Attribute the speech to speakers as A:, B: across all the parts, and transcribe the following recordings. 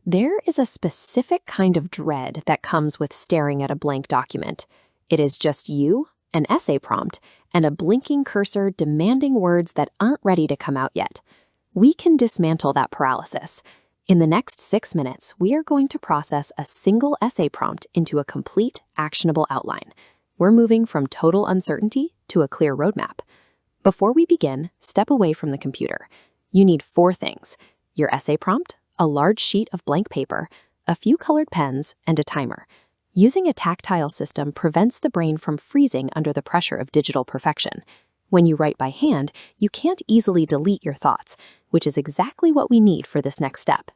A: There is a specific kind of dread that comes with staring at a blank document. It is just you, an essay prompt, and a blinking cursor demanding words that aren't ready to come out yet. We can dismantle that paralysis. In the next 6 minutes, we are going to process a single essay prompt into a complete, actionable outline. We're moving from total uncertainty to a clear roadmap. Before we begin, step away from the computer. You need 4 things: your essay prompt, a large sheet of blank paper, a few colored pens, and a timer. Using a tactile system prevents the brain from freezing under the pressure of digital perfection. When you write by hand, you can't easily delete your thoughts, which is exactly what we need for this next step.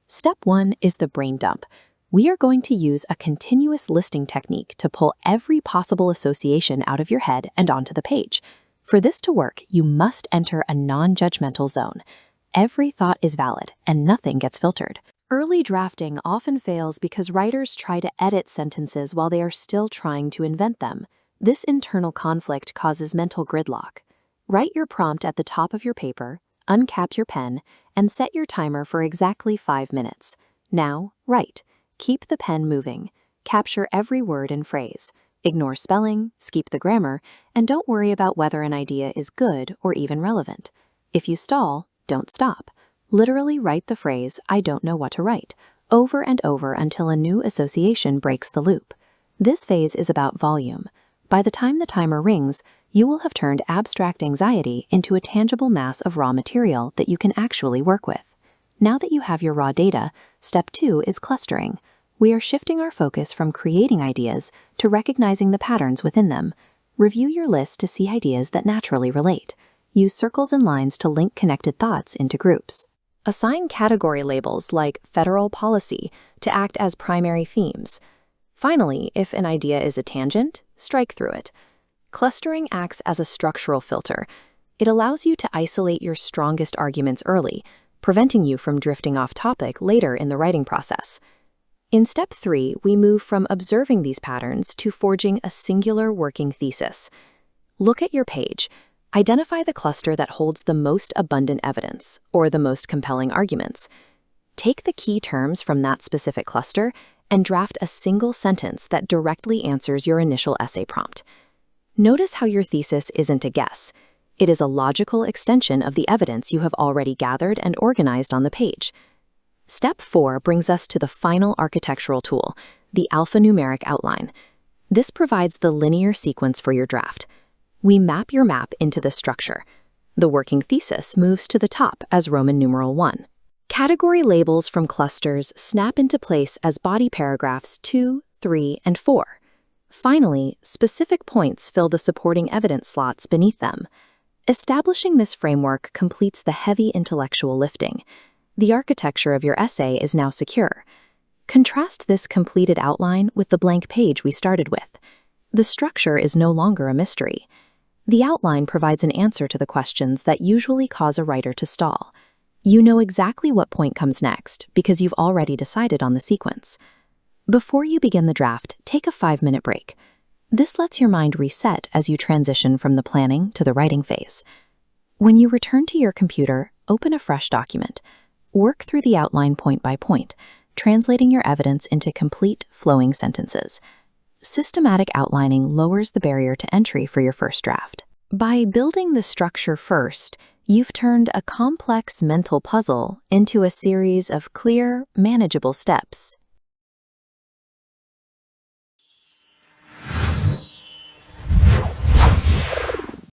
A: Step 1 is the brain dump. We are going to use a continuous listing technique to pull every possible association out of your head and onto the page. For this to work, you must enter a non-judgmental zone. Every thought is valid, and nothing gets filtered. Early drafting often fails because writers try to edit sentences while they are still trying to invent them. This internal conflict causes mental gridlock. Write your prompt at the top of your paper, uncap your pen, and set your timer for exactly 5 minutes. Now, write. Keep the pen moving. Capture every word and phrase. Ignore spelling, skip the grammar, and don't worry about whether an idea is good or even relevant. If you stall, don't stop. Literally write the phrase, "I don't know what to write," over and over until a new association breaks the loop. This phase is about volume. By the time the timer rings, you will have turned abstract anxiety into a tangible mass of raw material that you can actually work with. Now that you have your raw data, step 2 is clustering. We are shifting our focus from creating ideas to recognizing the patterns within them. Review your list to see ideas that naturally relate. Use circles and lines to link connected thoughts into groups. Assign category labels like federal policy to act as primary themes. Finally, if an idea is a tangent, strike through it. Clustering acts as a structural filter. It allows you to isolate your strongest arguments early, preventing you from drifting off topic later in the writing process. In step 3, we move from observing these patterns to forging a singular working thesis. Look at your page. Identify the cluster that holds the most abundant evidence, or the most compelling arguments. Take the key terms from that specific cluster and draft a single sentence that directly answers your initial essay prompt. Notice how your thesis isn't a guess. It is a logical extension of the evidence you have already gathered and organized on the page. Step 4 brings us to the final architectural tool, the alphanumeric outline. This provides the linear sequence for your draft. We map your map into the structure. The working thesis moves to the top as Roman numeral 1. Category labels from clusters snap into place as body paragraphs 2, 3, and 4. Finally, specific points fill the supporting evidence slots beneath them. Establishing this framework completes the heavy intellectual lifting. The architecture of your essay is now secure. Contrast this completed outline with the blank page we started with. The structure is no longer a mystery. The outline provides an answer to the questions that usually cause a writer to stall. You know exactly what point comes next because you've already decided on the sequence. Before you begin the draft, take a 5-minute break. This lets your mind reset as you transition from the planning to the writing phase. When you return to your computer, open a fresh document. Work through the outline point by point, translating your evidence into complete, flowing sentences. Systematic outlining lowers the barrier to entry for your first draft. By building the structure first, you've turned a complex mental puzzle into a series of clear, manageable steps.